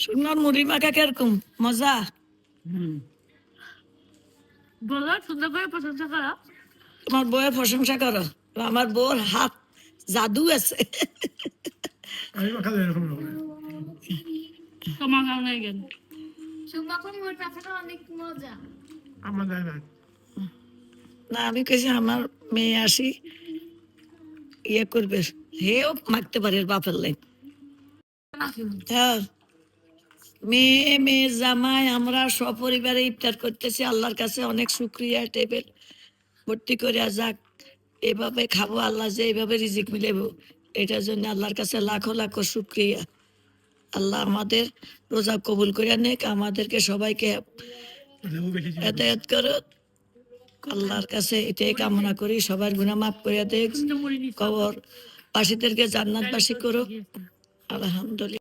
শুকনোর মুড়ি মাখা কিরকম মজা? বলো, সুন্দর করে প্রশংসা করো। তোমার বউয়ের প্রশংসা করো। আমার বউর হাত জাদু আছে। আমি মাখালে এরকম হবে। তোমার কারণে গেল সুমাখন মোর পাখাটা অনেক মজা। আমার দেয় না। না আমি কেছি আমার মেয়ে আসি ইয়ে করবে, হেও মাখতে পারে বাপের লাইন। হ্যাঁ, মেয়ে মেয়ের জামাই আমরা সপরিবারে ইফতার করতেছি। আল্লাহর কাছে অনেক শুক্রিয়া। টেবিল ভর্তি করে যাক, এভাবে খাবো, আল্লাহ যে এইভাবে রিজিক মিলেব, এটার জন্য আল্লাহর কাছে লাখো লাখো শুক্রিয়া। আল্লাহ আমাদের রোজা কবুল করে নেক, আমাদেরকে সবাইকে লেবু বেশি ছিল। হেদায়েত করো। আল্লাহর কাছে এটাই কামনা করি, সবার গুনাহ মাফ করে দেখ, মুড়ি নিচ্ছি। কবর বাসীদেরকে জান্নাতবাসী করো। আলহামদুলিল্লাহ।